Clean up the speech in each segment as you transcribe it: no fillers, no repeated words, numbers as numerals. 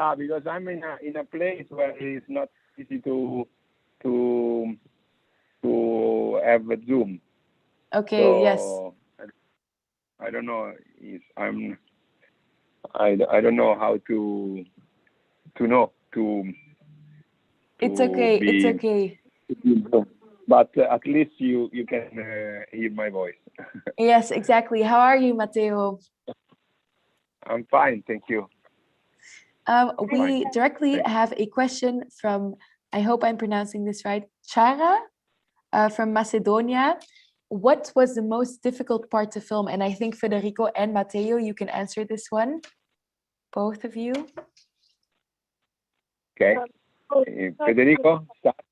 Yeah, because I'm in a place where it's not easy to have a Zoom. Okay. So Yes. I don't know if I don't know how to know to It's okay. It's be, okay. but at least you can hear my voice. Yes, exactly. How are you, Matteo? I'm fine, thank you. We directly have a question from, I hope I'm pronouncing this right, Chara from Macedonia. What was the most difficult part to film? And I think Federico and Matteo, you can answer this one. Both of you. Okay. Federico, start.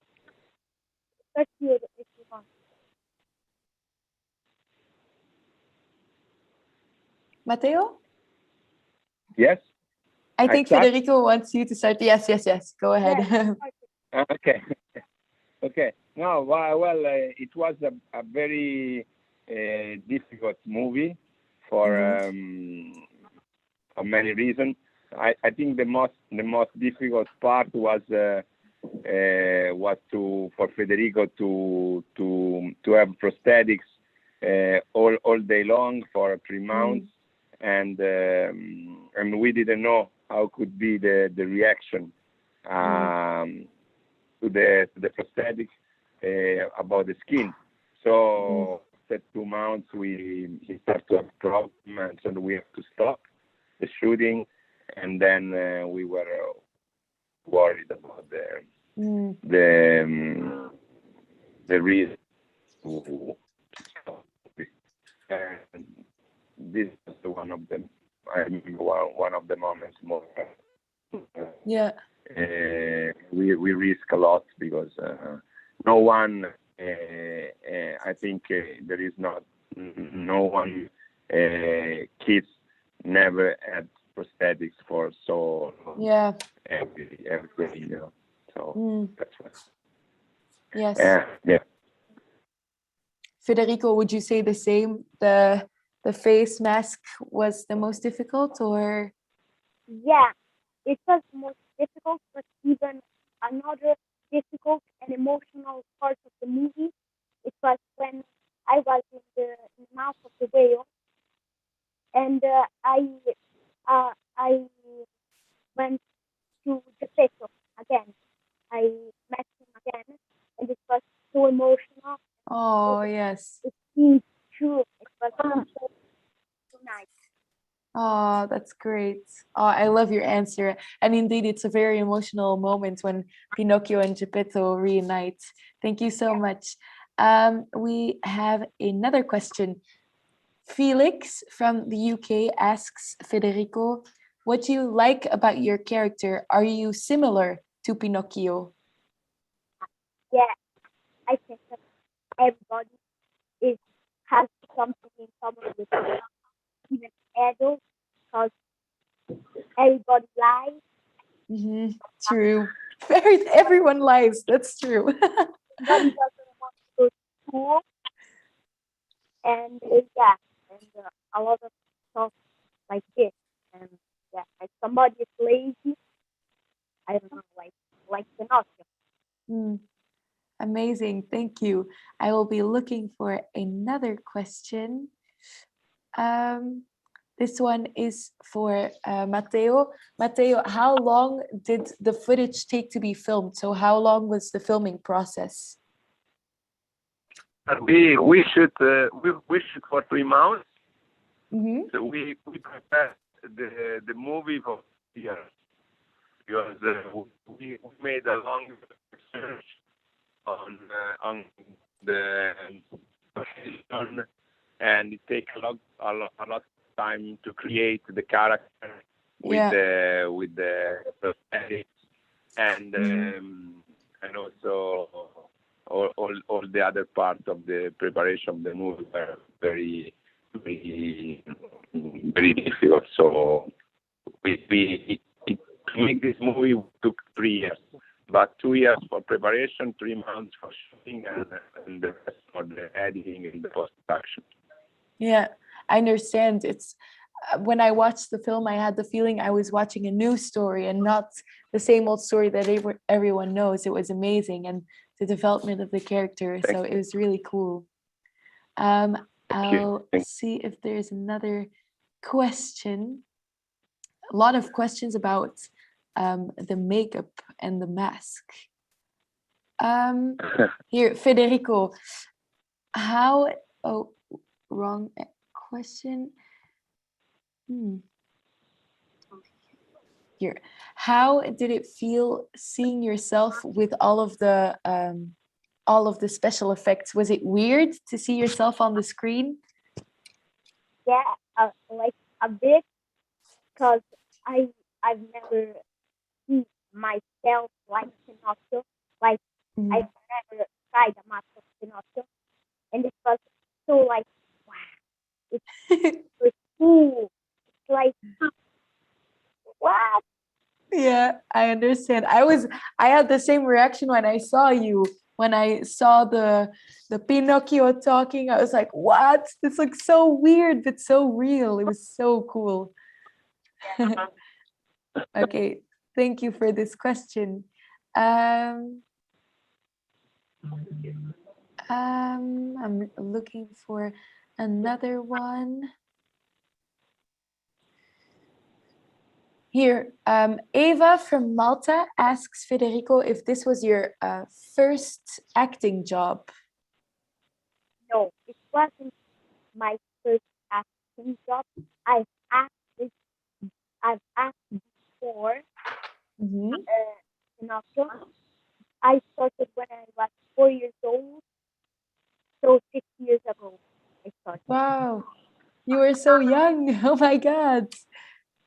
Matteo? Yes? I think Federico wants you to start. Yes. Go ahead. Yes. Okay. Okay. No, well, it was a very difficult movie for many reasons. I think the most difficult part was for Federico to have prosthetics all day long for 3 months, and we didn't know how could be the reaction to the prosthetics about the skin. So after 2 months he started to have problems, and we have to stop the shooting, and then we were worried about the reason to stop. And this is one of them. I remember one of the moments more. Yeah. We risk a lot because no one. I think there is no one. Kids never had prosthetics for so long. Yeah. Every day, So that's what. Yes. Yeah. Federico, would you say the same? The face mask was the most difficult, or? Yeah, it was the most difficult, but even another difficult and emotional part of the movie, it was when I was in the mouth of the whale, and I went to Geppetto again. I met him again, and it was so emotional. Oh, yes. It seemed true. It was so nice. Oh, that's great. Oh, I love your answer. And indeed, it's a very emotional moment when Pinocchio and Geppetto reunite. Thank you so much. We have another question. Felix from the UK asks Federico, what do you like about your character? Are you similar to Pinocchio? Yeah, I think that everybody has something in common with even adults, because everybody lies. True. Everyone lies. That's true. Nobody doesn't want to go to school, and a lot of stuff like this. And like somebody is lazy. I don't know, like Pinocchio. Amazing. Thank you. I will be looking for another question. This one is for Matteo. Matteo, how long did the footage take to be filmed? So how long was the filming process? We shoot for 3 months. So we prepared the movie for years, because we made a long research on the location, and it takes a lot of time to create the character with the prosthetics, and also all the other parts of the preparation of the movie were very difficult. So to make this movie took 3 years, but 2 years for preparation, 3 months for shooting, and the rest for the editing and the post-production. Yeah, I understand. It's when I watched the film, I had the feeling I was watching a new story and not the same old story that everyone knows. It was amazing, and the development of the character. So it was really cool. I'll see if there's another question. A lot of questions about the makeup and the mask. Here, Federico, wrong question. Here, how did it feel seeing yourself with all of the special effects? Was it weird to see yourself on the screen? Yeah, like a bit, because I've never seen myself like Pinocchio. Like I've never tried a mask of Pinocchio, and it was so like, wow, it's cool. It's like, what? Yeah, I understand. I had the same reaction when I saw you. When I saw the Pinocchio talking, I was like, what? This looks so weird, but so real. It was so cool. Okay, thank you for this question. I'm looking for another one. Here, Eva from Malta asks Federico if this was your first acting job. No, it wasn't my first acting job. I've acted before. Pinocchio. I started when I was 4 years old. So 6 years ago, I started. Wow, you were so young. Oh my God.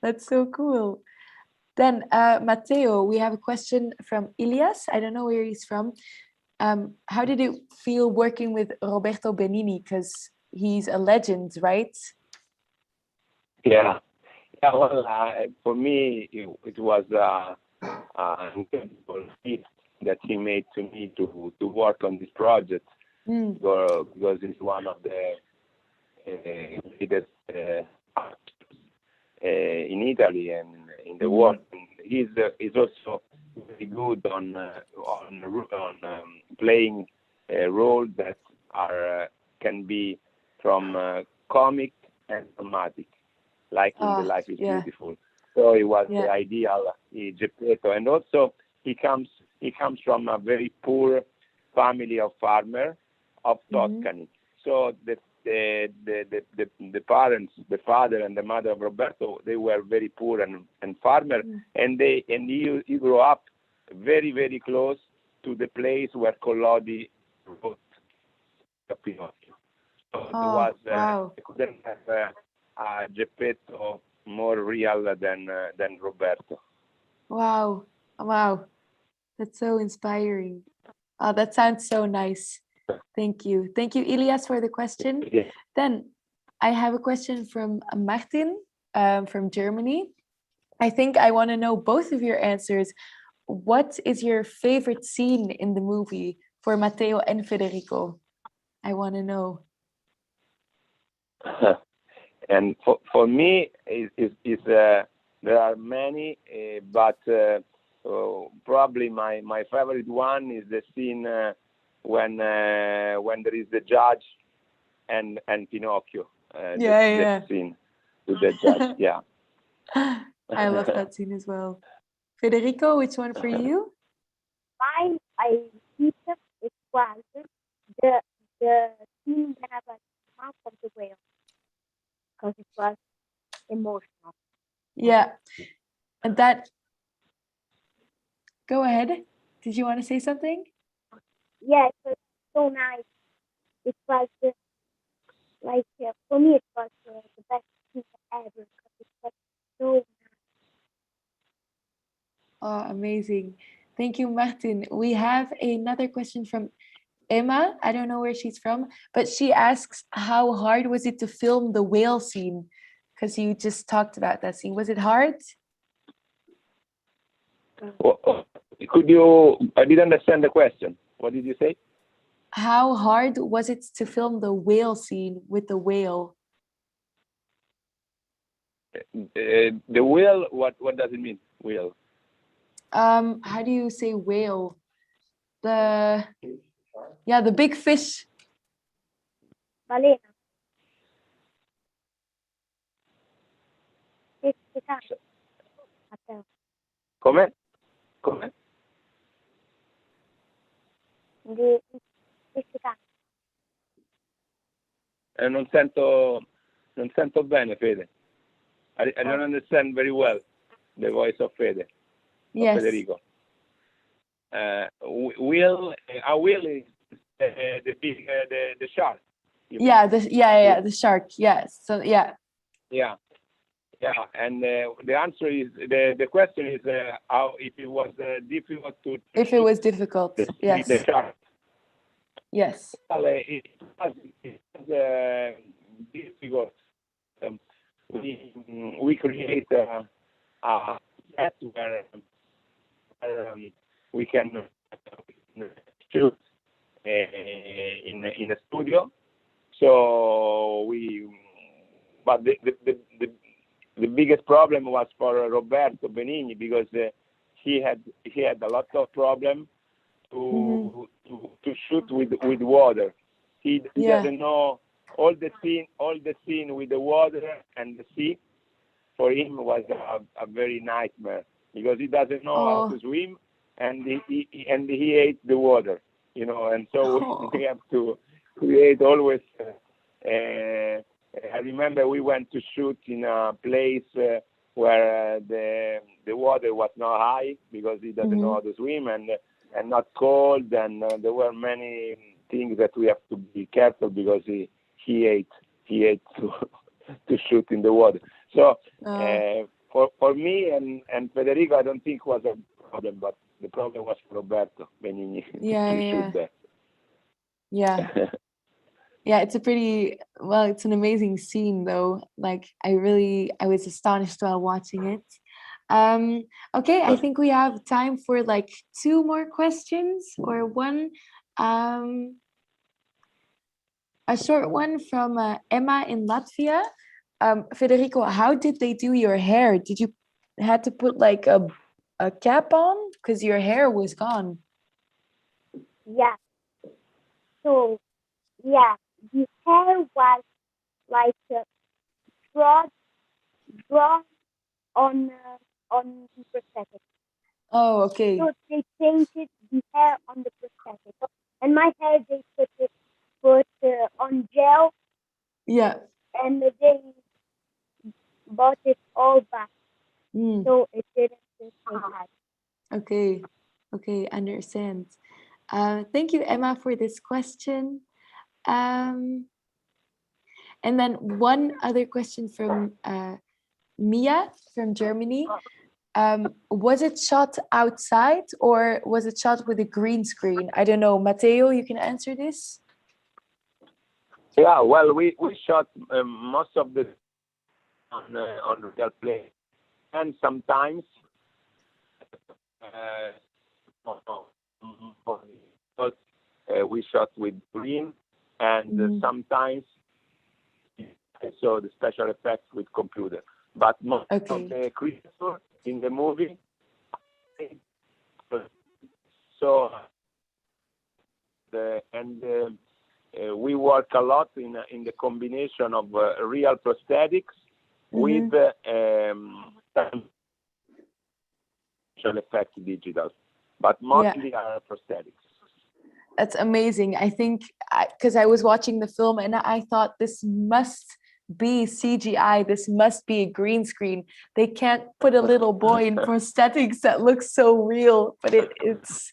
That's so cool. Then, Matteo, we have a question from Ilias. I don't know where he's from. How did it feel working with Roberto Benini? Because he's a legend, right? Yeah. Well, for me, it was an incredible gift that he made to me to work on this project, because he's one of the greatest actors in Italy and in the world. And he's also very good on playing roles that can be from comic and dramatic, like in The Life is Beautiful. So it was the ideal Geppetto, and also he comes from a very poor family of farmers of Tuscany. So the parents, the father and the mother of Roberto, they were very poor and farmer, and he grew up very, very close to the place where Collodi wrote Pinocchio. So it was I couldn't have a Geppetto more real than Roberto. Wow, that's so inspiring. Oh, that sounds so nice. Thank you, Ilias, for the question. Yeah. Then I have a question from Martin from Germany. I think I want to know both of your answers. What is your favorite scene in the movie for Matteo and Federico? I want to know. And for me, there are many, but probably my favorite one is the scene when there is the judge and Pinocchio. The scene with the judge. Yeah. I love that scene as well. Federico, which one for you? Mine, I think it was the scene when I was out of the whale, because it was emotional. Yeah, and that. Go ahead. Did you want to say something? Yeah, it was so nice. It was for me, it was the best scene ever, because it was so nice. Oh, amazing. Thank you, Martin. We have another question from Emma. I don't know where she's from, but she asks, how hard was it to film the whale scene? Because you just talked about that scene. Was it hard? I didn't understand the question. What did you say? How hard was it to film the whale scene with the whale? The whale. What does it mean? Whale. How do you say whale? The big fish. Balena. Pesce cane. Matteo. Come? Di pesce cane. Non sento bene, Fede. I don't understand very well the voice of Fede. Yes. Federico. Whale is the big the shark. The shark. Yes. So yeah. Yeah. And the answer is the question is how if it was difficult to. If it was difficult, yes. The shark. Yes. Well, it was difficult. We create a set where we can shoot in a studio. So but the biggest problem was for Roberto Benini because he had a lot of problem to shoot with water. He doesn't know all the scene with the water and the sea. For him was a very nightmare because he doesn't know how to swim and he hates the water, and so we have to create always. I remember we went to shoot in a place where the water was not high because he doesn't know how to swim and not cold, and there were many things that we have to be careful because he hates to shoot in the water. So for me and Federico, I don't think was a problem, but the problem was for Roberto Benini. It's it's an amazing scene though. Like I was astonished while watching it. Okay, I think we have time for like 2 more questions or one. A short one from Emma in Latvia. Federico, how did they do your hair? Did you had to put like a cap on because your hair was gone? Yeah. So yeah, the hair was like drawn on the prosthetic. Oh, okay. So they painted the hair on the prosthetic, and my hair they put on gel. Yeah. And they bought it all back, so it didn't stay high. Okay, understand. Thank you, Emma, for this question. And then one other question from Mia from Germany. Was it shot outside or was it shot with a green screen? I don't know. Matteo, you can answer this. Yeah, well, we shot most of the on real place, and sometimes we shot with green, and sometimes so the special effects with computer. But most of the creatures in the movie, so we work a lot in the combination of real prosthetics with special effects digital, but mostly are prosthetics. That's amazing. I think because I was watching the film and I thought this must be CGI. This must be a green screen. They can't put a little boy in prosthetics that looks so real, but it's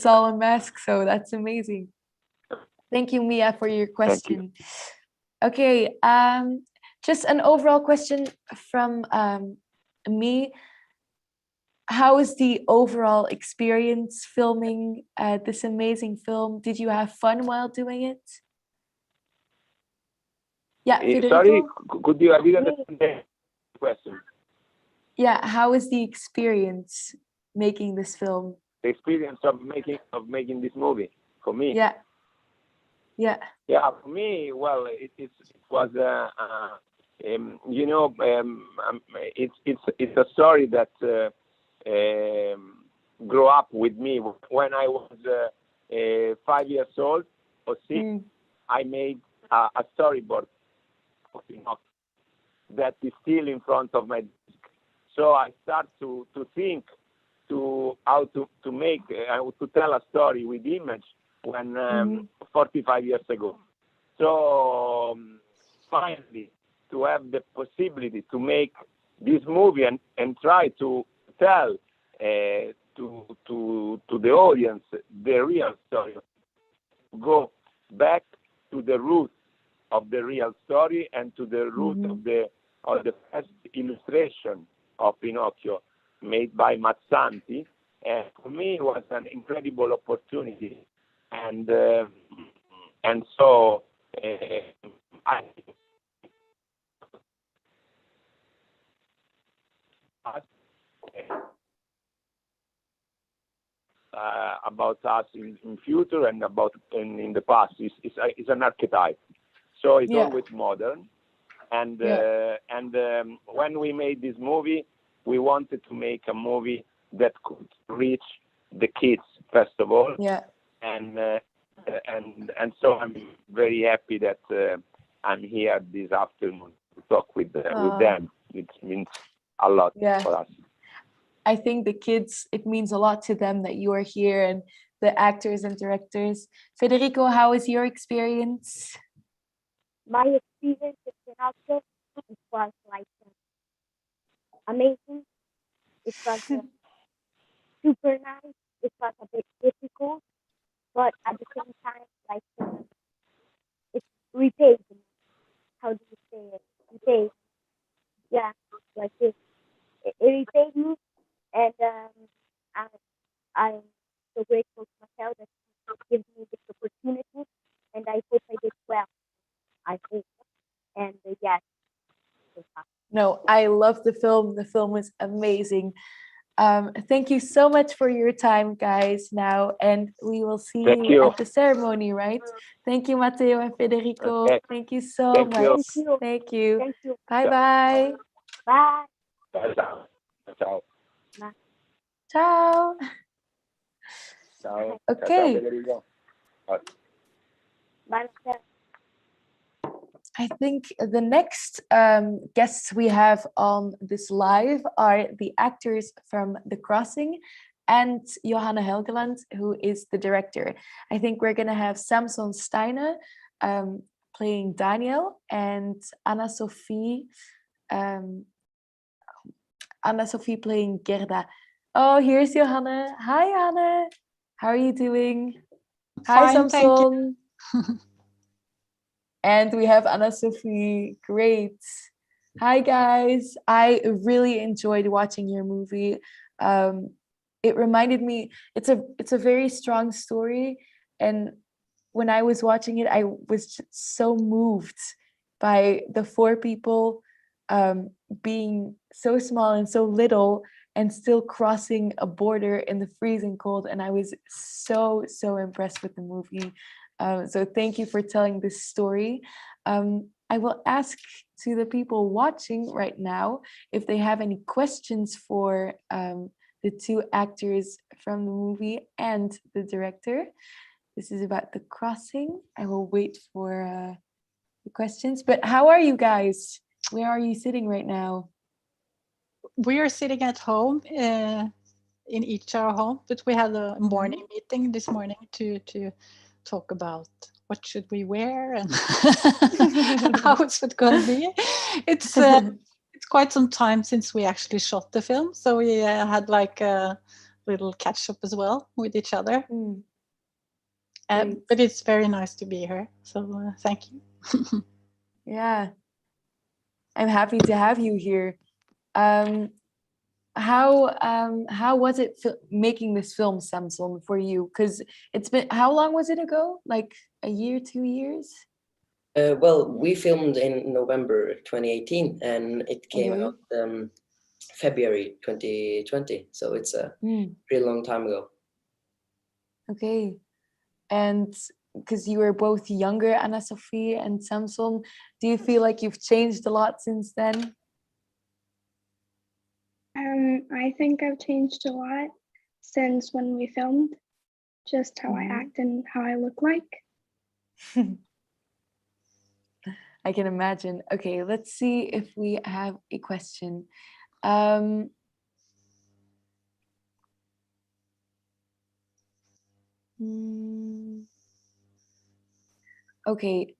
all a mask. So that's amazing. Thank you, Mia, for your question. Okay, just an overall question from me. How was the overall experience filming this amazing film? Did you have fun while doing it? Yeah, Federico? Sorry, could you repeat the question? Yeah, how was the experience making this film? The experience of making this movie for me. Yeah, for me, well, it was you know, it's a story that grew up with me. When I was 5 years old or 6, I made a storyboard of Pinocchio that is still in front of my desk. So I start to think to how to make to tell a story with image when 45 years ago. So finally, to have the possibility to make this movie and try to tell to the audience the real story, go back to the root of the real story and to the root of the first illustration of Pinocchio made by Mazzanti. And for me, it was an incredible opportunity. And so I about us in future and about in the past is an archetype. So it's always modern. And when we made this movie, we wanted to make a movie that could reach the kids first of all. Yeah. And so I'm very happy that I'm here this afternoon to talk with them. It means a lot for us. I think the kids, it means a lot to them that you are here, and the actors and directors. Federico, how was your experience? My experience with Pinocchio, it was like amazing. It was super nice. It was a bit difficult, but at the same time, like it's repaid. How do you say it? Repaid. Yeah, like this. It repaid me, and I'm so grateful to Matteo that he gave me this opportunity, and I hope I did well. I hope, and yes. No, I love the film. The film was amazing. Thank you so much for your time, guys, now, and we will see you at the ceremony, right? Thank you, Matteo and Federico. Okay. Thank you so much. Thank you. Thank you. Bye-bye. Bye. Ciao. Ciao. Ciao. Ciao. Okay. Ciao, Federico. Bye. I think the next guests we have on this live are the actors from The Crossing and Johanne Helgeland, who is the director. I think we're going to have Samson Steine playing Daniel and Anna-Sophie playing Gerda. Oh, here's Johanne. Hi, Johanne. How are you doing? Hi, Fine, Samson. And we have Anna-Sophie. Great. Hi, guys. I really enjoyed watching your movie. It reminded me, it's a very strong story. And when I was watching it, I was just so moved by the 4 people being so small and so little and still crossing a border in the freezing cold. And I was so impressed with the movie. So thank you for telling this story. I will ask to the people watching right now if they have any questions for the 2 actors from the movie and the director. This is about The Crossing. I will wait for the questions. But how are you guys? Where are you sitting right now? We are sitting at home in each our home, but we had a morning meeting this morning to talk about what should we wear and how it's going to be. It's quite some time since we actually shot the film, so we had like a little catch up as well with each other. But it's very nice to be here, so thank you. Yeah, I'm happy to have you here. How was it making this film, Samson, for you? Because it's been, how long was it ago? Like a year, 2 years? Well, we filmed in November 2018, and it came out February 2020. So it's a pretty long time ago. Okay. And because you were both younger, Anna-Sophie and Samson, do you feel like you've changed a lot since then? I think I've changed a lot since when we filmed, just how I act and how I look like. I can imagine. Okay, let's see if we have a question. Okay,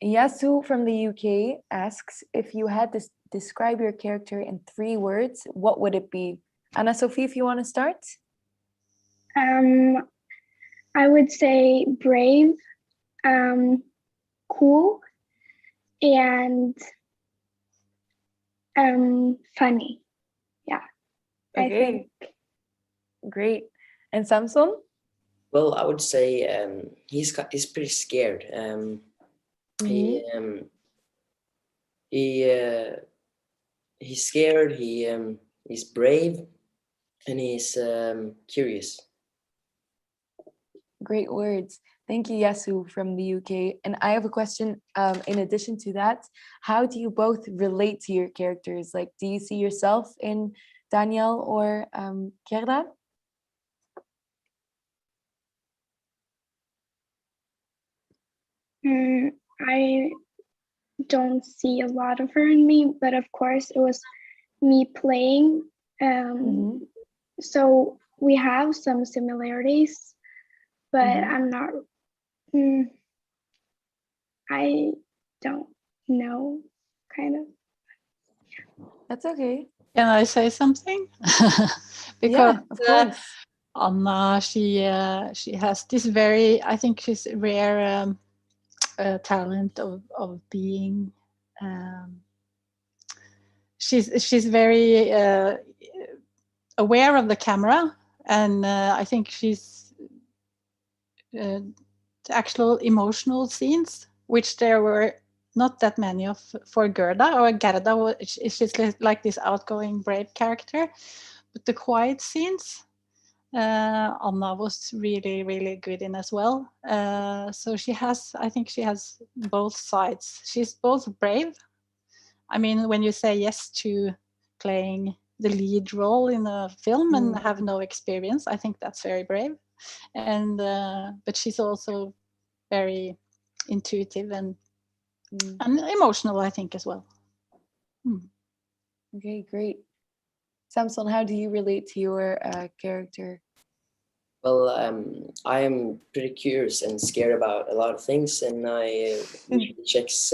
Yasu from the UK asks, if you had to describe your character in 3 words, what would it be? Anna-Sophie, if you want to start. I would say brave, cool, and funny. Yeah. Okay. I think. Great. And Samson? Well, I would say he's pretty scared. He's scared. He's brave, and he's curious. Great words. Thank you, Yasu from the UK. And I have a question. In addition to that, how do you both relate to your characters? Like, do you see yourself in Daniel or Gerda? I don't see a lot of her in me, but of course it was me playing. So we have some similarities, but I'm not, I don't know, kind of. That's okay. Can I say something? Because yeah, of course. Anna, she has this very, I think she's a rare talent of being. She's very aware of the camera, and I think she's the actual emotional scenes, which there were not that many of for Gerda. Or Gerda, she's like this outgoing, brave character, but the quiet scenes, Anna was really, really good in as well. So I think she has both sides. She's both brave. I mean, when you say yes to playing the lead role in a film and have no experience, I think that's very brave. And but she's also very intuitive and emotional, I think, as well. Okay, great. Samson, how do you relate to your character? Well, I am pretty curious and scared about a lot of things, and I usually checks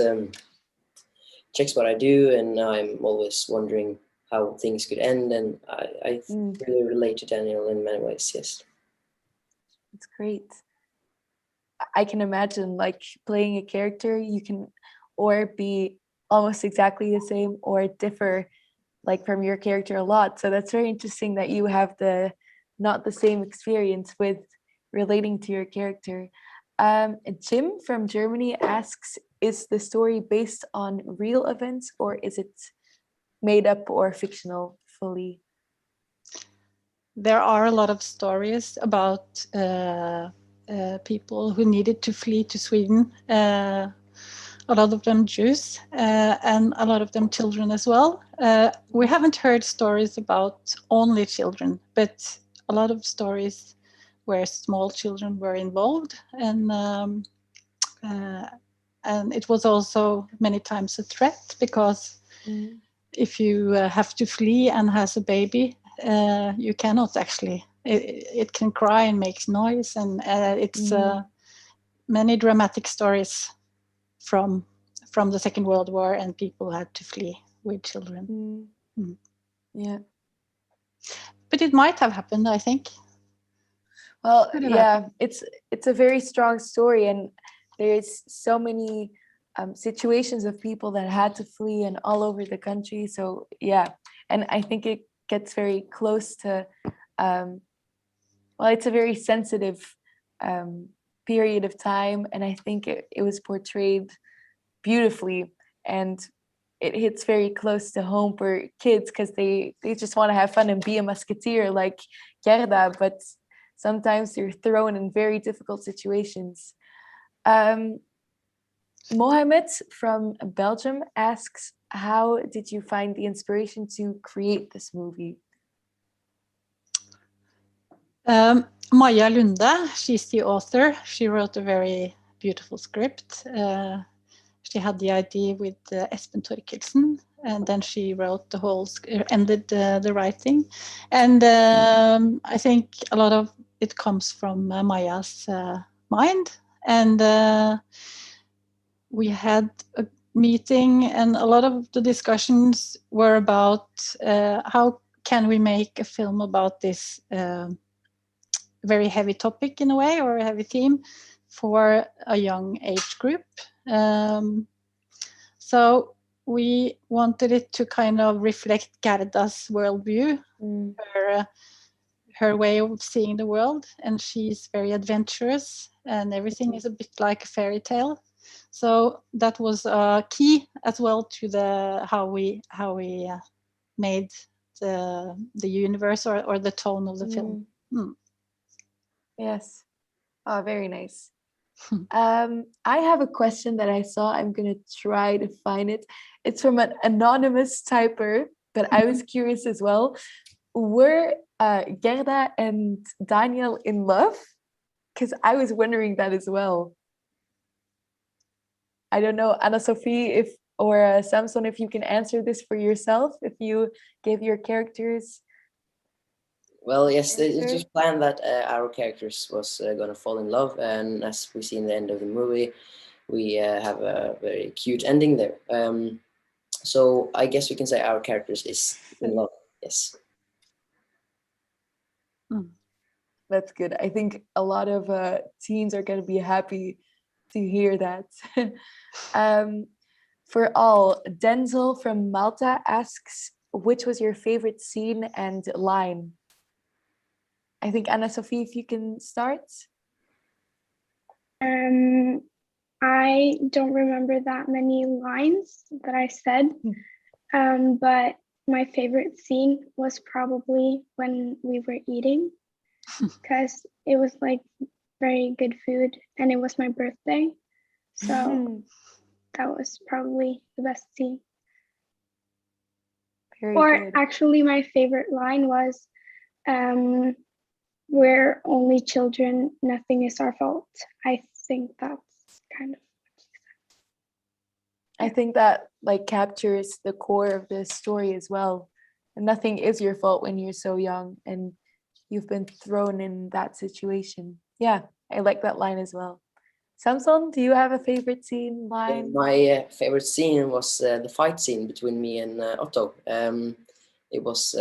what I do, and I'm always wondering how things could end, and I really relate to Daniel in many ways. Yes, it's great. I can imagine, like, playing a character, you can or be almost exactly the same or differ, like, from your character a lot. So that's very interesting that you have not the same experience with relating to your character. Jim from Germany asks, is the story based on real events, or is it made up or fictional fully? There are a lot of stories about people who needed to flee to Sweden. A lot of them Jews, and a lot of them children as well. We haven't heard stories about only children, but a lot of stories where small children were involved, and it was also many times a threat, because if you have to flee and has a baby, you cannot actually. It can cry and makes noise, and it's many dramatic stories from the Second World War, and people had to flee with children. Yeah. But it might have happened, I think. Well, yeah, it's a very strong story, and there's so many situations of people that had to flee and all over the country. So yeah, and I think it gets very close to, well, it's a very sensitive period of time, and I think it was portrayed beautifully, and it hits very close to home for kids, because they just want to have fun and be a musketeer like Gerda, but sometimes you're thrown in very difficult situations. Mohammed from Belgium asks, how did you find the inspiration to create this movie? Maja Lunde, she's the author. She wrote a very beautiful script. She had the idea with Espen Torkelsen, and then she wrote the whole, ended the writing. And I think a lot of it comes from Maja's mind. And we had a meeting, and a lot of the discussions were about how can we make a film about this very heavy topic in a way, or a heavy theme for a young age group. So we wanted it to kind of reflect Gerda's worldview, her way of seeing the world, and she's very adventurous, and everything is a bit like a fairy tale. So that was key as well to the how we made the universe or the tone of the film. Yes. Oh, very nice. I have a question that I saw. I'm going to try to find it. It's from an anonymous typer, but I was curious as well. Were Gerda and Daniel in love? Because I was wondering that as well. I don't know, Anna-Sophie, or Samson, if you can answer this for yourself, if you gave your characters. Well, yes, it was planned that our characters was going to fall in love, and as we see in the end of the movie, we have a very cute ending there. So I guess we can say our characters is in love, yes. That's good. I think a lot of teens are going to be happy to hear that. For all, Denzel from Malta asks, which was your favorite scene and line? I think Anna-Sophie, if you can start. I don't remember that many lines that I said, but my favorite scene was probably when we were eating, because it was like very good food, and it was my birthday, so that was probably the best scene. Very or good. Actually, my favorite line was, we're only children, nothing is our fault. I think that's kind of what she said. I think that like captures the core of the story as well. And nothing is your fault when you're so young and you've been thrown in that situation. Yeah, I like that line as well. Samson, do you have a favorite scene, line? My favorite scene was the fight scene between me and Otto. It was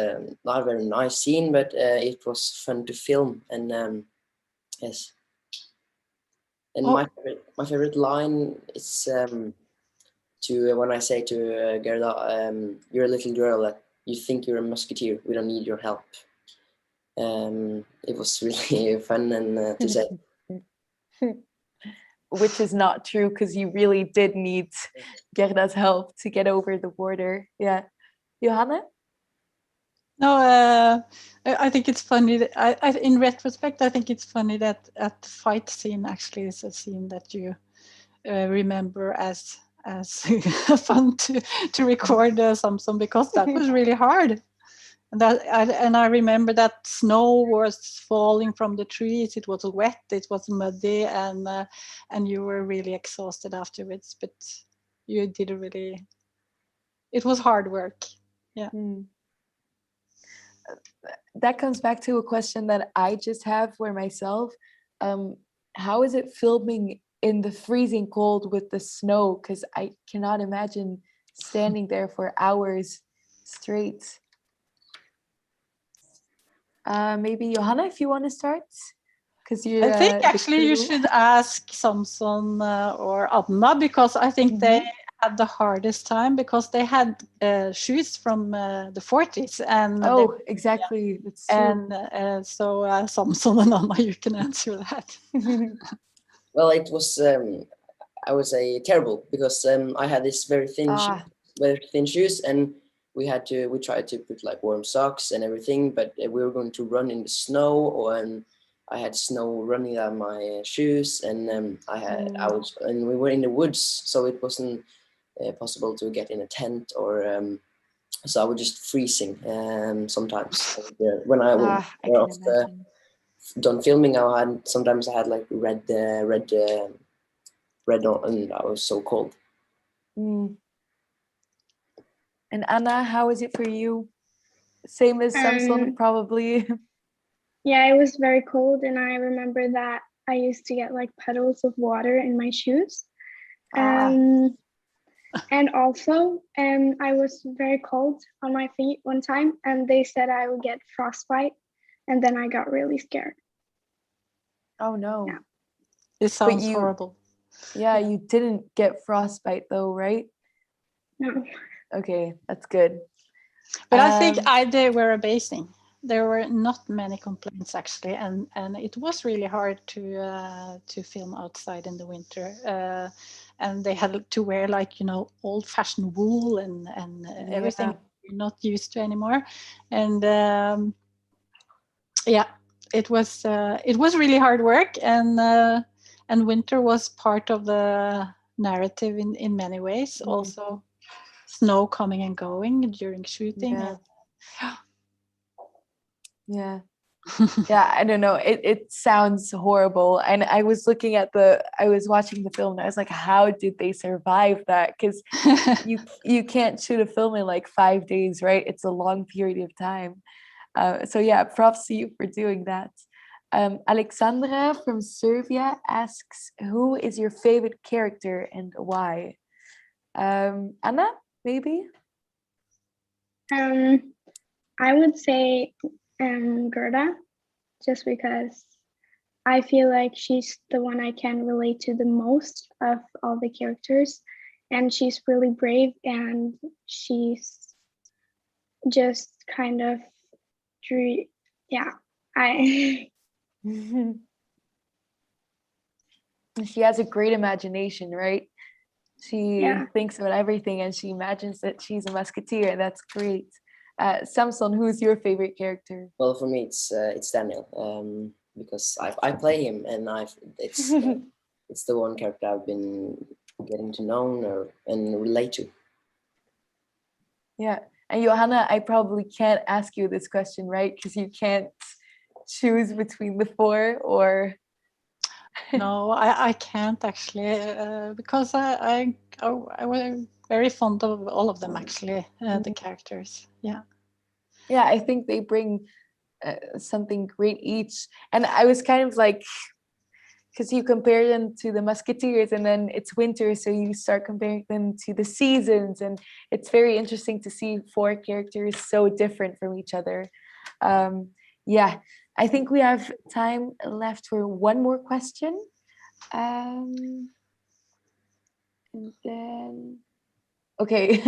not a very nice scene, but it was fun to film, and yes. And my favorite line is to when I say to Gerda, "You're a little girl that you think you're a musketeer. We don't need your help." It was really fun and to say. Which is not true, because you really did need Gerda's help to get over the border. Yeah, Johanne? No, I think it's funny that in retrospect, I think it's funny that at the fight scene actually is a scene that you remember as fun to record Samson, because that was really hard. And I remember that snow was falling from the trees. It was wet, it was muddy, and you were really exhausted afterwards. But you did it was hard work. Yeah. That comes back to a question that I just have for myself. How is it filming in the freezing cold with the snow? Because I cannot imagine standing there for hours straight. Maybe Johanna, if you want to start, because you. I think actually you should ask Samson or Anna, because I think they had the hardest time, because they had shoes from the 40s, and exactly. That's true. And so Samson and Anna, you can answer that. Well, it was I would say terrible, because I had this very thin shoes, and we tried to put like warm socks and everything, but we were going to run in the snow, and I had snow running down my shoes, and and we were in the woods, so it wasn't possible to get in a tent, or so I was just freezing sometimes. And, when I was I can imagine. done filming, sometimes I had like red on, and I was so cold. And Anna, how is it for you? Same as Samson, probably. Yeah, it was very cold, and I remember that I used to get like puddles of water in my shoes. And also, I was very cold on my feet one time, and they said I would get frostbite, and then I got really scared. Oh no. Yeah. This sounds horrible. Yeah, you didn't get frostbite though, right? No. Okay, that's good. But I think they were amazing. There were not many complaints actually, and it was really hard to film outside in the winter. And they had to wear like, you know, old-fashioned wool and everything we're not used to anymore. And yeah, it was really hard work, and winter was part of the narrative in many ways. Also, snow coming and going during shooting. Yeah. I don't know, it sounds horrible, and I was watching the film and I was like, how did they survive that? Because you can't shoot a film in like 5 days, right? It's a long period of time. So yeah, props to you for doing that. Alexandra from Serbia asks, who is your favorite character and why? Anna, maybe? I would say Gerda, just because I feel like she's the one I can relate to the most of all the characters, and she's really brave, and she's just kind of she has a great imagination, right? She thinks about everything, and she imagines that she's a musketeer. That's great. Samson, who's your favorite character? Well, for me, it's Daniel, because I play him, and it's it's the one character I've been getting to know and relate to. Yeah, and Johanna, I probably can't ask you this question, right? Because you can't choose between the four, or no, I can't actually, because I was very fond of all of them actually, the characters. Yeah, I think they bring something great each, and I was kind of like, because you compare them to the musketeers, and then it's winter, so you start comparing them to the seasons, and it's very interesting to see four characters so different from each other. Yeah, I think we have time left for one more question, and then okay,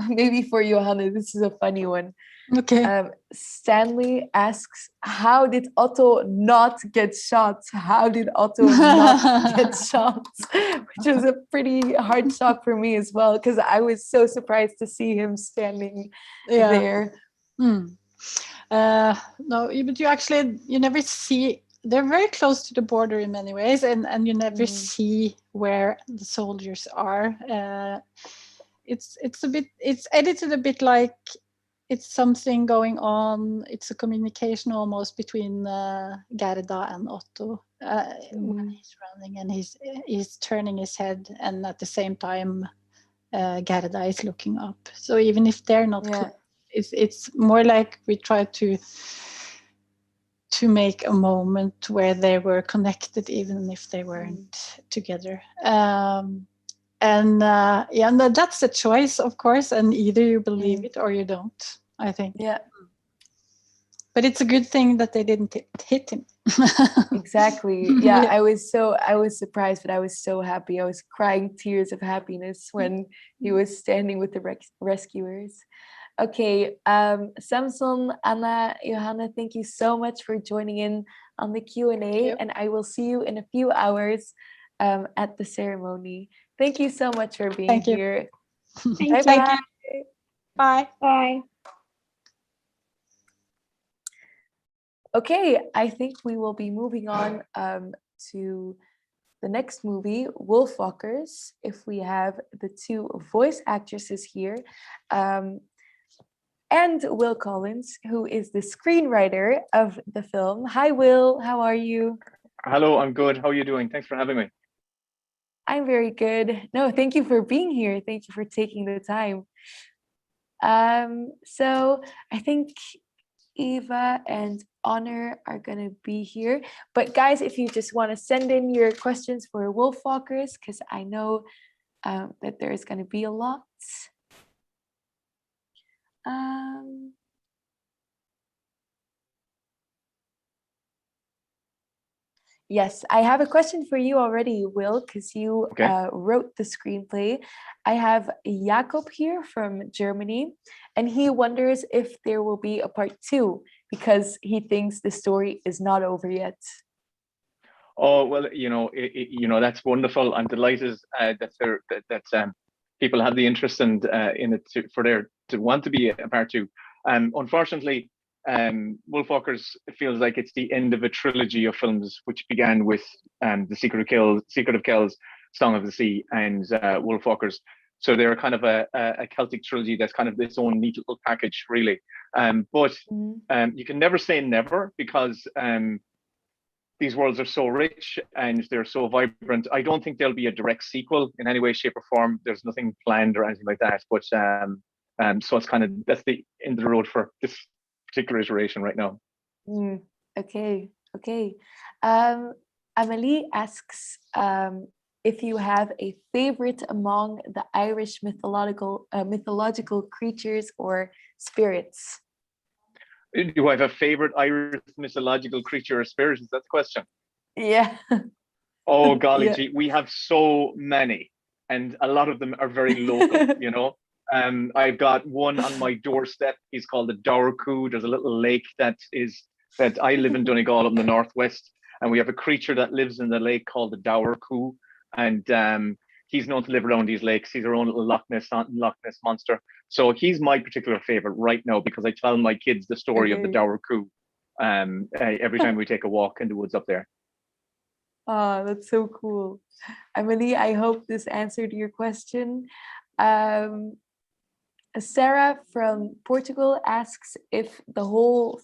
maybe for Johanna, this is a funny one. Okay. Stanley asks, how did Otto not get shot? How did Otto not get shot? Which was a pretty hard shock for me as well, because I was so surprised to see him standing there. No, but you never see, they're very close to the border in many ways, and you never see where the soldiers are. It's edited a bit like it's something going on. It's a communication almost between Gerda and Otto when he's running, and he's turning his head, and at the same time Gerda is looking up. So even if they're not close, it's more like we try to make a moment where they were connected, even if they weren't together. And that's the choice, of course, and either you believe it or you don't, I think. Yeah. But it's a good thing that they didn't hit him. Exactly. Yeah, I was surprised, but I was so happy. I was crying tears of happiness when he was standing with the rescuers. Okay, Samson, Anna, Johanna, thank you so much for joining in on the Q&A, and I will see you in a few hours at the ceremony. Thank you so much for being here. Bye-bye. Bye. Bye. Okay, I think we will be moving on to the next movie, Wolfwalkers, if we have the two voice actresses here. And Will Collins, who is the screenwriter of the film. Hi, Will. How are you? Hello, I'm good. How are you doing? Thanks for having me. I'm very good. No, thank you for being here. Thank you for taking the time. So I think Eva and Honor are gonna be here. But guys, if you just want to send in your questions for Wolfwalkers, because I know that there's gonna be a lot. Yes, I have a question for you already, Will, because you wrote the screenplay. I have Jakob here from Germany, and he wonders if there will be a part 2 because he thinks the story is not over yet. Oh well, that's wonderful. I'm delighted that people have the interest in it to want to be a part 2. Unfortunately, Wolfwalkers feels like it's the end of a trilogy of films which began with The Secret of Kells, Song of the Sea, and Wolfwalkers. So they're kind of a Celtic trilogy that's kind of its own neat little package, really. But you can never say never, because these worlds are so rich and they're so vibrant. I don't think there'll be a direct sequel in any way, shape, or form. There's nothing planned or anything like that. But so it's kind of, that's the end of the road for this particular iteration right now. Okay. Amelie asks if you have a favorite among the Irish mythological creatures or spirits. Do I have a favorite Irish mythological creature or spirit? Is that the question? Yeah. Oh golly, Yeah. gee, we have so many, and a lot of them are very local. I've got one on my doorstep. He's called the Dowercoo. There's a little lake that I live in Donegal up in the northwest, and we have a creature that lives in the lake called the Dowercoo, and he's known to live around these lakes. He's our own little Loch Ness monster. So he's my particular favorite right now, because I tell my kids the story of the Dowercoo every time we take a walk in the woods up there. Oh, that's so cool. Amelie, I hope this answered your question. Sarah from Portugal asks if the whole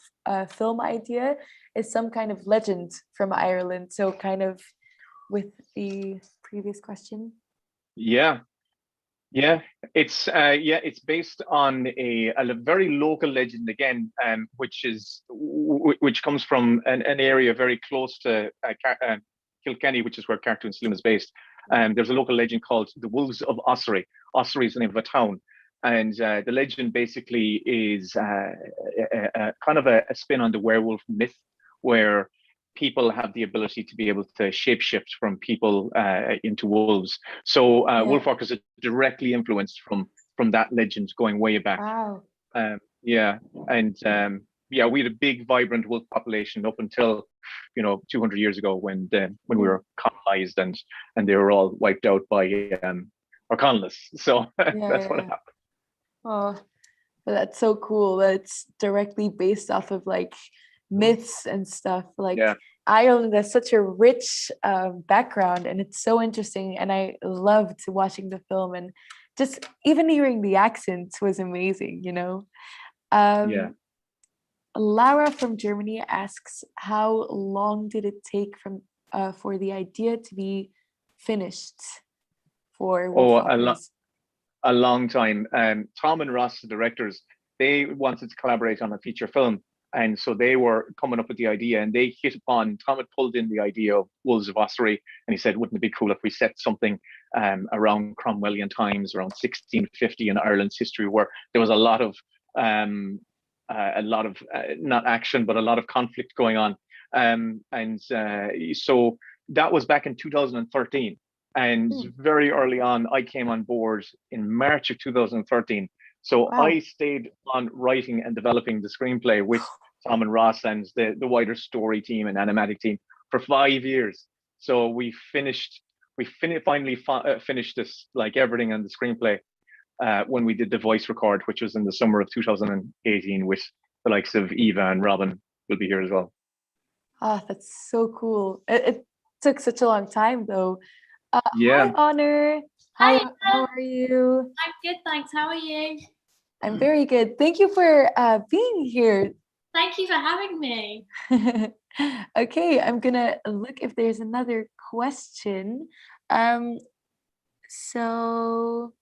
film idea is some kind of legend from Ireland. So kind of with the previous question. Yeah. It's based on a very local legend again, which comes from an area very close to Kilkenny, which is where Cartoon Slim is based. There's a local legend called the Wolves of Ossory. Ossory is the name of a town. And the legend basically is kind of a spin on the werewolf myth, where people have the ability to be able to shapeshift from people into wolves. So Wolfwalkers are directly influenced from that legend going way back. Wow. We had a big, vibrant wolf population up until 200 years ago when we were colonized and they were all wiped out by our colonists. So that's what happened. Oh, but that's so cool. That's directly based off of like myths and stuff. Like Ireland has such a rich background, and it's so interesting. And I loved watching the film, and just even hearing the accents was amazing. Laura from Germany asks, how long did it take for the idea to be finished for Wolfwalkers? A long time. Tom and Ross, the directors, they wanted to collaborate on a feature film, and so they were coming up with the idea, and they hit upon, Tom had pulled in the idea of Wolves of Ossory, and he said, wouldn't it be cool if we set something around Cromwellian times, around 1650 in Ireland's history, where there was a lot of not action, but a lot of conflict going on. So that was back in 2013. And very early on, I came on board in March of 2013. So I stayed on writing and developing the screenplay with Tom and Ross and the wider story team and animatic team for 5 years. So we finally finished this, like everything on the screenplay, when we did the voice record, which was in the summer of 2018 with the likes of Eva and Robyn will be here as well. Oh, that's so cool. It took such a long time though. Yeah. Hi, Honor. Hi, Hi, how are you? I'm good, thanks. How are you? I'm very good. Thank you for being here. Thank you for having me. Okay, I'm gonna look if there's another question. So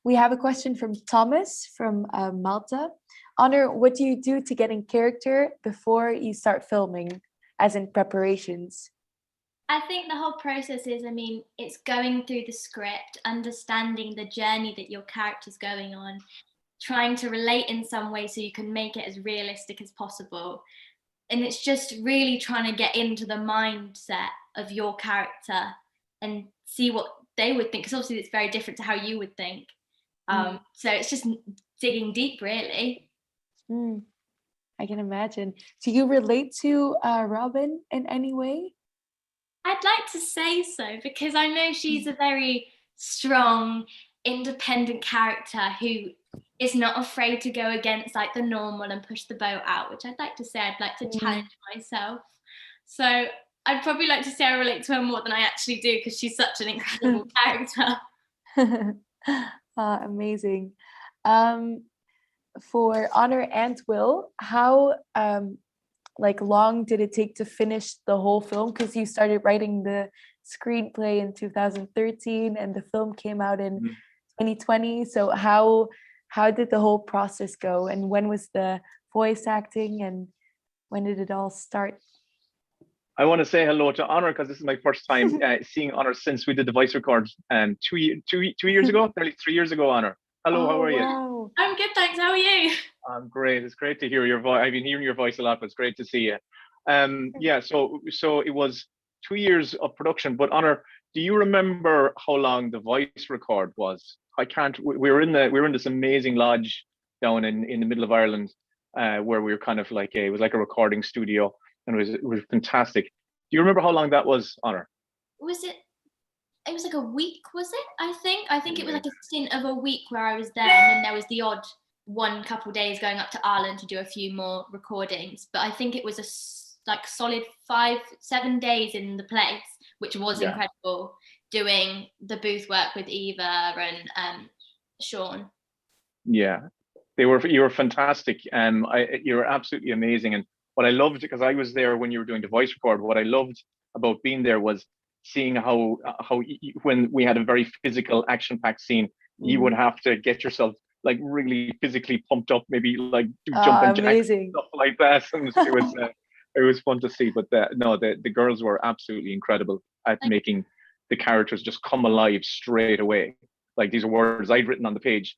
we have a question from Thomas from Malta. Honor, what do you do to get in character before you start filming, as in preparations? I think the whole process is, it's going through the script, understanding the journey that your character's going on, trying to relate in some way so you can make it as realistic as possible. And it's just really trying to get into the mindset of your character and see what they would think, because obviously it's very different to how you would think. So it's just digging deep, really. I can imagine. Do you relate to Robyn in any way? I'd like to say so, because I know she's a very strong, independent character who is not afraid to go against like the normal and push the boat out, which I'd like to say I'd like to challenge myself. So I'd probably like to say I relate to her more than I actually do, because she's such an incredible character. Amazing. For Honor and Will, how long did it take to finish the whole film? Because you started writing the screenplay in 2013 and the film came out in 2020. So how did the whole process go, and when was the voice acting, and when did it all start? I want to say hello to Honor, because this is my first time seeing Honor since we did the voice record 2 years ago, nearly 3 years ago. Honor, hello, how are you? I'm good, thanks. How are you? I'm great. It's great to hear your voice. I've been hearing your voice a lot, but it's great to see you. Yeah, so it was 2 years of production. But Honor, do you remember how long the voice record was? I can't. We were in this amazing lodge down in the middle of Ireland, where we were kind of like it was like a recording studio, and it was fantastic. Do you remember how long that was, Honor? It was like a week, was it? I think it was like a stint of a week where I was there, and then there was the odd one couple days going up to Ireland to do a few more recordings. But I think it was a solid 5-7 days in the place, which was incredible, doing the booth work with Eva and Sean. Yeah, you were fantastic. You were absolutely amazing. And what I loved, because I was there when you were doing the voice record, what I loved about being there was seeing how when we had a very physical, action-packed scene, you would have to get yourself like really physically pumped up, maybe like do jumping jacks and stuff like that. And it was fun to see. But the girls were absolutely incredible at making the characters just come alive straight away. Like, these are words I'd written on the page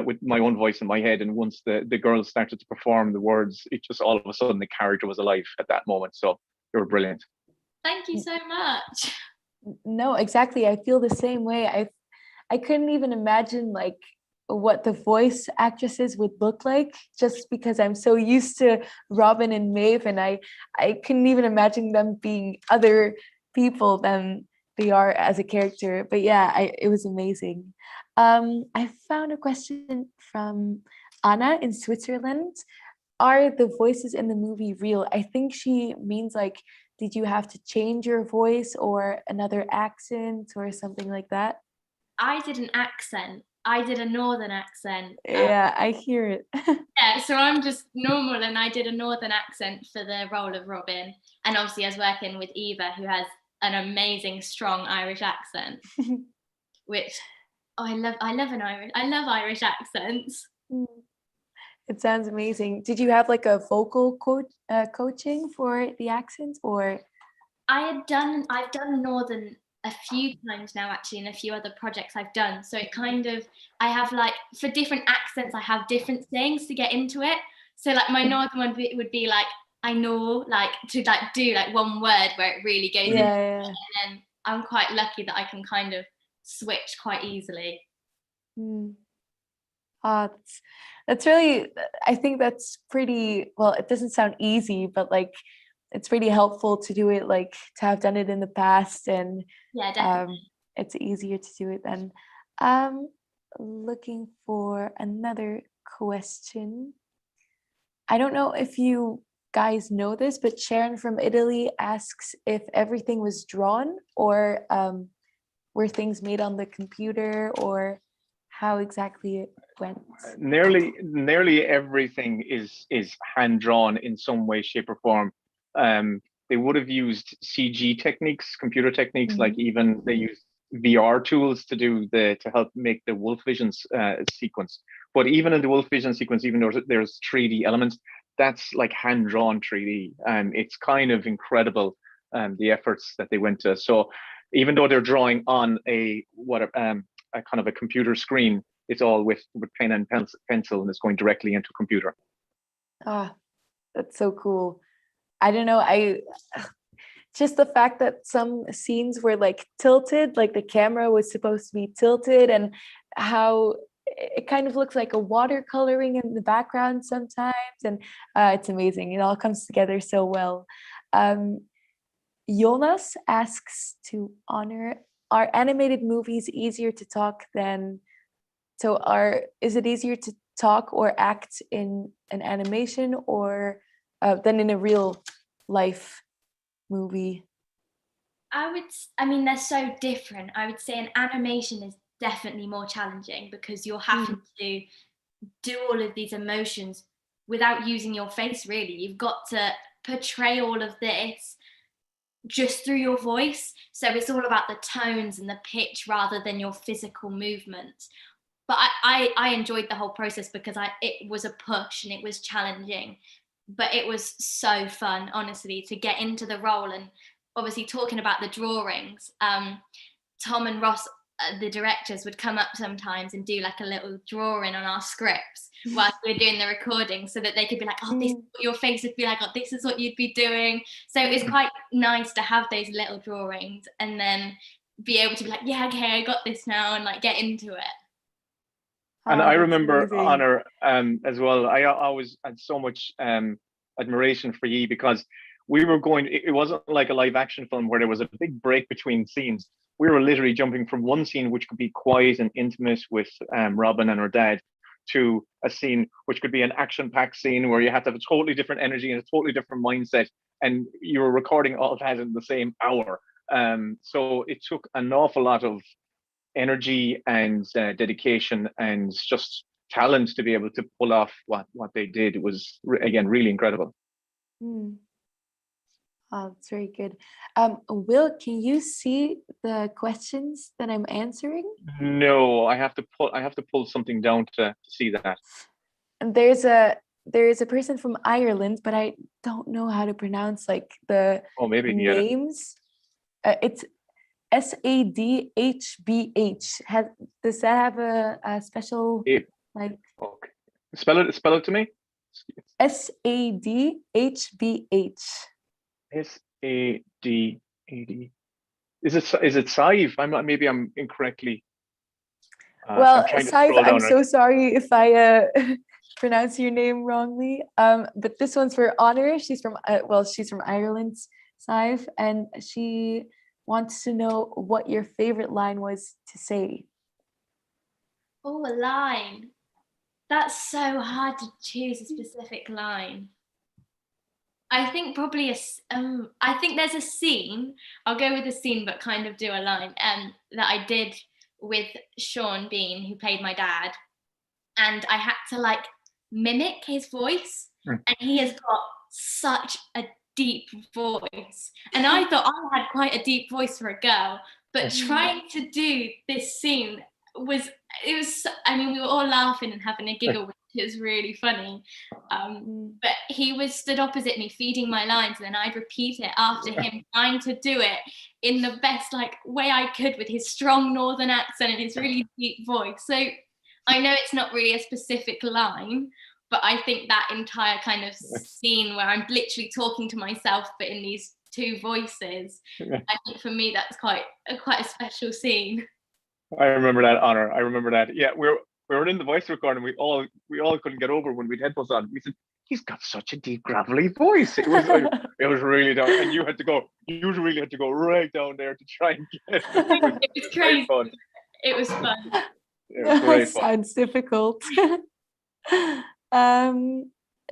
with my own voice in my head, and once the girls started to perform the words, it just all of a sudden the character was alive at that moment. So they were brilliant. Thank you so much. No, exactly. I feel the same way. I couldn't even imagine like what the voice actresses would look like, just because I'm so used to Robyn and Maeve, and I couldn't even imagine them being other people than they are as a character. But yeah, it was amazing. I found a question from Anna in Switzerland. Are the voices in the movie real? I think she means like, did you have to change your voice or another accent or something like that? I did an accent. I did a northern accent. Yeah, I hear it. Yeah, so I'm just normal, and I did a northern accent for the role of Robyn. And obviously I was working with Eva, who has an amazing, strong Irish accent, which I love Irish accents. It sounds amazing. Did you have like a vocal coaching for the accent, or? I've done northern a few times now, actually, in a few other projects I've done. So it kind of, I have like, for different accents, I have different things to get into it. So like my northern one would be like, I know, like to like do like one word where it really goes into it. And then I'm quite lucky that I can kind of switch quite easily. That's really, I think that's pretty, well, it doesn't sound easy, but like it's really helpful to do it, like to have done it in the past, and yeah, definitely. It's easier to do it then. looking for another question. I don't know if you guys know this, but Sharon from Italy asks if everything was drawn, or were things made on the computer, or how exactly it went. Nearly everything is hand drawn in some way, shape, or form. They would have used CG techniques, computer techniques, like even they used VR tools to help make the Wolf Vision sequence. But even in the Wolf Vision sequence, even though there's 3D elements, that's like hand drawn 3D, and it's kind of incredible the efforts that they went to. So even though they're drawing on a kind of a computer screen, it's all with pen and pencil, and it's going directly into a computer. Ah, that's so cool. I don't know, just the fact that some scenes were like tilted, like the camera was supposed to be tilted, and how it kind of looks like a watercoloring in the background sometimes, and it's amazing. It all comes together so well. Jonas asks to Honor, are animated movies easier to talk than, is it easier to talk or act in an animation or than in a real life movie? I mean, they're so different. I would say an animation is definitely more challenging because you're having to do all of these emotions without using your face, really. You've got to portray all of this just through your voice. So it's all about the tones and the pitch rather than your physical movements. But I enjoyed the whole process because it was a push and it was challenging. But it was so fun, honestly, to get into the role. And obviously talking about the drawings, Tom and Ross, the directors, would come up sometimes and do like a little drawing on our scripts whilst we were doing the recording, so that they could be like, oh, this is what your face would be like, oh, this is what you'd be doing. So it was quite nice to have those little drawings and then be able to be like, yeah, okay, I got this now, and like get into it. And I remember, amazing. Honor, as well, I always had so much admiration for you, because we were it wasn't like a live action film where there was a big break between scenes. We were literally jumping from one scene which could be quiet and intimate with Robyn and her dad, to a scene which could be an action-packed scene where you had to have a totally different energy and a totally different mindset, and you were recording all of that in the same hour. So it took an awful lot of energy and dedication and just talent to be able to pull off what they did. It was, again, really incredible. Oh, that's very good. Will, can you see the questions that I'm answering? No, I have to pull something down to see that. And there is a person from Ireland, but I don't know how to pronounce like the names. It's SADHBH. Does that have a special like? Okay. Spell it to me. SADHBH. SADAD. Is it Sive? I'm incorrectly. Well, Sive, I'm so sorry if I pronounce your name wrongly. But this one's for Honor. She's from Ireland, Sive, and she wants to know what your favorite line was to say. Oh, a line. That's so hard to choose a specific line. I think probably I think there's a scene. I'll go with a scene, but kind of do a line that I did with Sean Bean, who played my dad, and I had to like mimic his voice, and he has got such a deep voice, and I thought I had quite a deep voice for a girl, but trying to do this scene was I mean, we were all laughing and having a giggle, which is really funny, but he was stood opposite me feeding my lines, and then I'd repeat it after him, trying to do it in the best like way I could with his strong northern accent and his really deep voice. So I know it's not really a specific line, but I think that entire kind of scene where I'm literally talking to myself but in these two voices, I think for me that's quite a special scene. I remember that, Honor. I remember that. Yeah, we were in the voice recording. We all couldn't get over when we'd headphones on. We said, he's got such a deep, gravelly voice. It was it was really down, and you really had to go right down there to try and get it. It was crazy. It was fun. Great fun. Sounds difficult.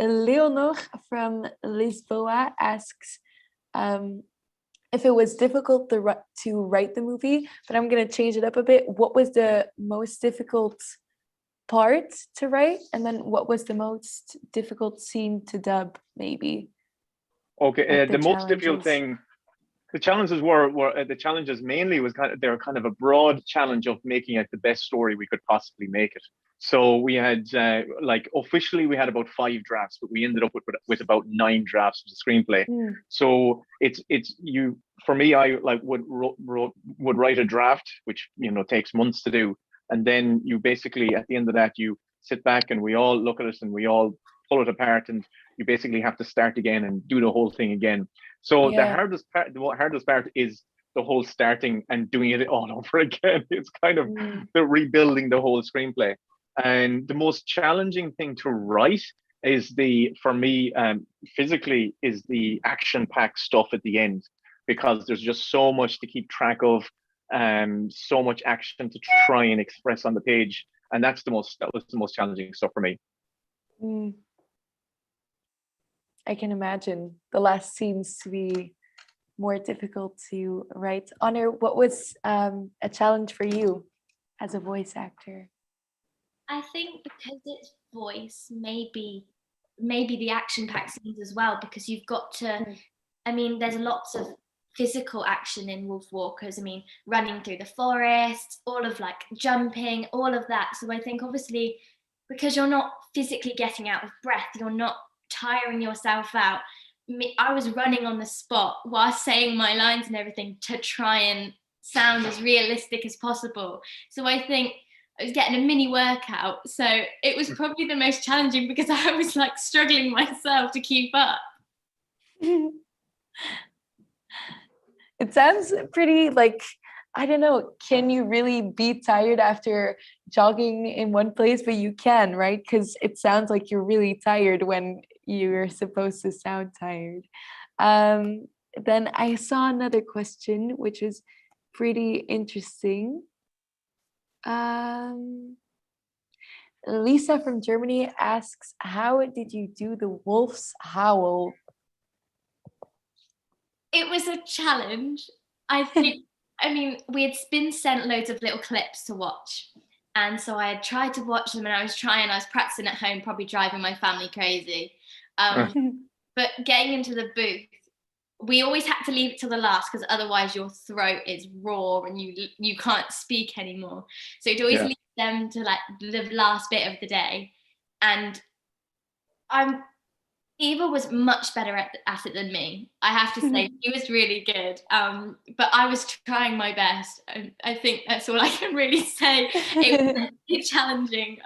Leonor from Lisboa asks if it was difficult to write the movie, but I'm going to change it up a bit. What was the most difficult part to write? And then what was the most difficult scene to dub, maybe? Okay, Like the most difficult thing, the challenges were the challenges mainly was they were kind of a broad challenge of making it the best story we could possibly make it. So we had like officially we had about 5 drafts, but we ended up with about 9 drafts of the screenplay. So it's you, for me, I like would write a draft, which takes months to do, and then you basically at the end of that you sit back and we all look at it and we all pull it apart, and you basically have to start again and do the whole thing again. So the hardest part is the whole starting and doing it all over again. It's kind of the rebuilding the whole screenplay. And the most challenging thing to write is for me, physically, is the action-packed stuff at the end, because there's just so much to keep track of, so much action to try and express on the page, and that was the most challenging stuff for me. I can imagine the last scenes to be more difficult to write. Honor, what was a challenge for you as a voice actor? I think because it's voice, maybe the action-packed scenes as well, because you've got to, I mean, there's lots of physical action in WOLFWALKERS. I mean, running through the forest, all of like jumping, all of that. So I think obviously because you're not physically getting out of breath, you're not tiring yourself out. I was running on the spot while saying my lines and everything to try and sound as realistic as possible. So I think I was getting a mini workout. So it was probably the most challenging because I was like struggling myself to keep up. It sounds pretty like, I don't know, can you really be tired after jogging in one place? But you can, right? Because it sounds like you're really tired when you're supposed to sound tired. Then I saw another question, which is pretty interesting. Lisa from Germany asks, how did you do the wolf's howl? It was a challenge. I think, I mean, we had been sent loads of little clips to watch. And so I had tried to watch them and I was practicing at home, probably driving my family crazy. But getting into the booth, we always had to leave it till the last because otherwise your throat is raw and you can't speak anymore. So you'd always leave them to like the last bit of the day. And Eva was much better at it than me. I have to say, she was really good. But I was trying my best. I think that's all I can really say. It was really challenging.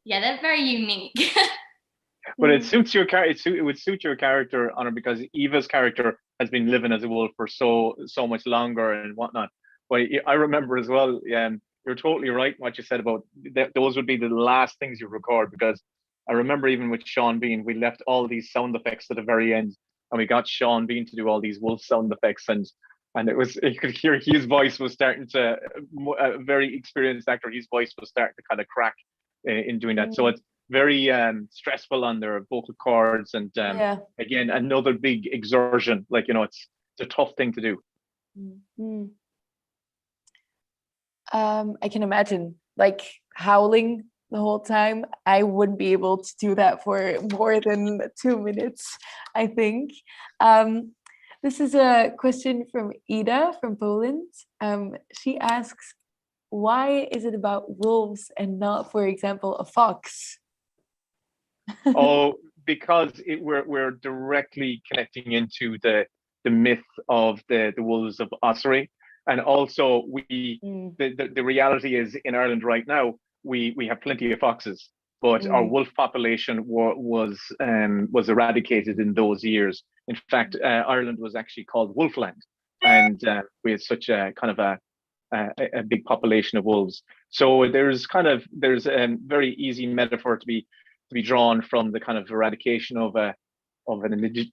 Yeah, they're very unique. But it suits your character. It would suit your character, Honor, because Eva's character has been living as a wolf for so much longer and whatnot. But I remember as well. You're totally right what you said about those would be the last things you record, because I remember even with Sean Bean, we left all these sound effects to the very end, and we got Sean Bean to do all these wolf sound effects, and you could hear his voice was starting to, a very experienced actor, his voice was starting to kind of crack in doing that. So it's very stressful on their vocal cords, and again, another big exertion. Like, it's a tough thing to do. I can imagine, like, howling the whole time. I wouldn't be able to do that for more than 2 minutes, I think. This is a question from Ida from Poland. She asks, why is it about wolves and not, for example, a fox? Oh, because we're directly connecting into the myth of the wolves of Ossory, and also the reality is in Ireland right now we have plenty of foxes, but our wolf population was eradicated in those years. In fact, Ireland was actually called Wolfland, and we had such a kind of a big population of wolves. So there's a very easy metaphor to be drawn from the kind of eradication of an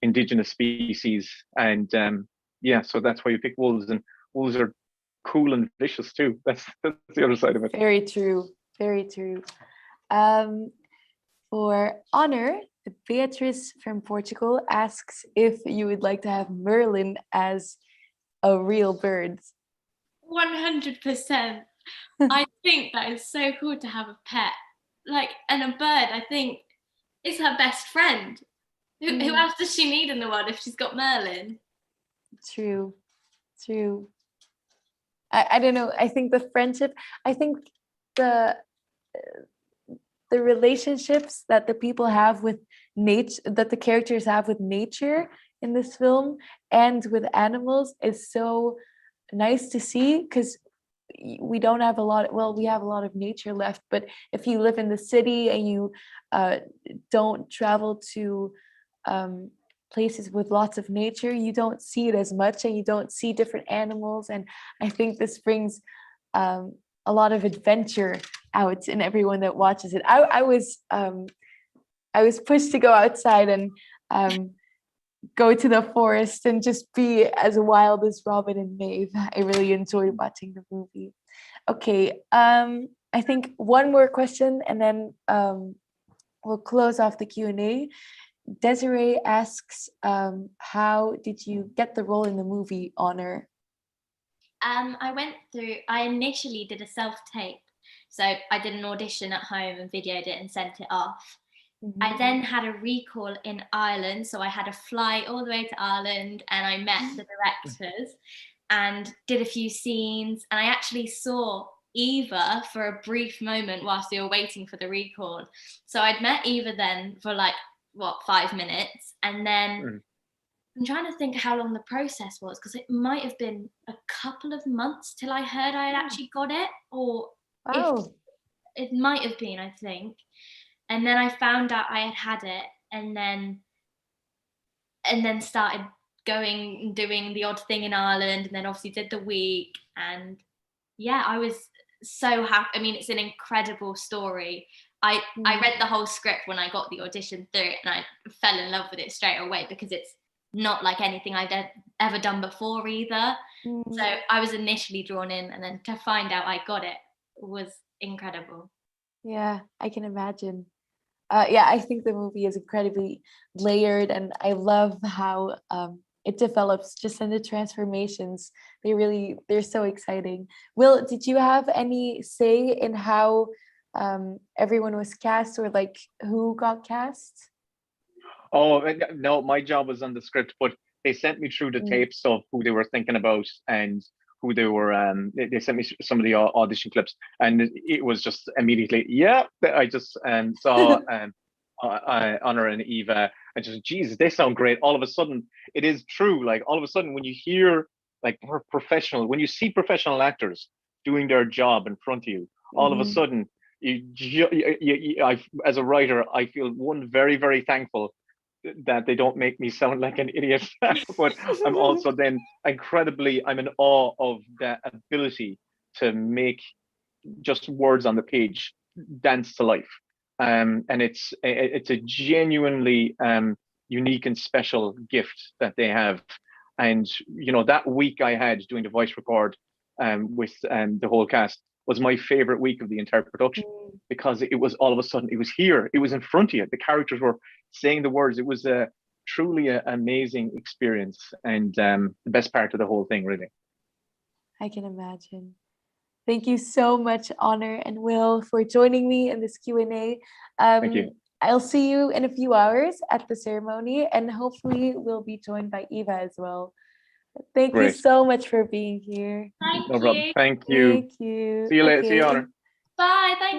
indigenous species, and so that's why you pick wolves. And wolves are cool and vicious too. That's the other side of it. Very true. Very true. For Honor, Beatrice from Portugal asks if you would like to have Merlin as a real bird. 100%. I think that is so cool to have a pet. Like, and a bird, I think, is her best friend. Who else does she need in the world if she's got Merlin? True. I don't know. I think the friendship, I think the relationships that the people have with nature, that the characters have with nature in this film and with animals is so nice to see, because we don't have a lot, well, we have a lot of nature left, but if you live in the city and you don't travel to places with lots of nature, you don't see it as much, and you don't see different animals. And I think this brings a lot of adventure out in everyone that watches it. I was pushed to go outside and go to the forest and just be as wild as Robyn and Maeve. I really enjoyed watching the movie. Okay, I think one more question and then we'll close off the Q&A. Desiree asks, how did you get the role in the movie, Honor? I initially did a self-tape. So I did an audition at home and videoed it and sent it off. Mm-hmm. I then had a recall in Ireland. So I had to fly all the way to Ireland and I met the directors and did a few scenes. And I actually saw Eva for a brief moment whilst we were waiting for the recall. So I'd met Eva then for 5 minutes. And then I'm trying to think how long the process was, because it might have been a couple of months till I heard I had actually got it, or it might have been, I think. And then I found out I had it, and then started going and doing the odd thing in Ireland, and then obviously did the week. And yeah, I was so happy. I mean, it's an incredible story. I read the whole script when I got the audition through, and I fell in love with it straight away, because it's not like anything I'd ever done before either. So I was initially drawn in, and then to find out I got it was incredible. Yeah, I can imagine. I think the movie is incredibly layered, and I love how it develops just in the transformations. They're so exciting. Will, did you have any say in how everyone was cast, or who got cast? Oh no, my job was on the script, but they sent me through the tapes of who they were thinking about and who they were. They sent me some of the audition clips, and it was just immediately, yeah. I just saw Honor and Eva, and just, Jesus, they sound great. All of a sudden, it is true. All of a sudden, when you hear when you see professional actors doing their job in front of you, all of a sudden, as a writer, I feel very, very thankful that they don't make me sound like an idiot. But I'm also then I'm in awe of the ability to make just words on the page dance to life. And it's a genuinely unique and special gift that they have. And that week I had doing the voice record with the whole cast was my favorite week of the entire production, because it was all of a sudden, it was here, it was in front of you, the characters were saying the words. It was truly an amazing experience, and the best part of the whole thing, really. I can imagine. Thank you so much, Honor and Will, for joining me in this Q&A. Thank you. I'll see you in a few hours at the ceremony, and hopefully we'll be joined by Eva as well. Thank you so much for being here. Thank you. No problem. Thank you. Thank you. See you later. See you, Honor. Bye. Thank you.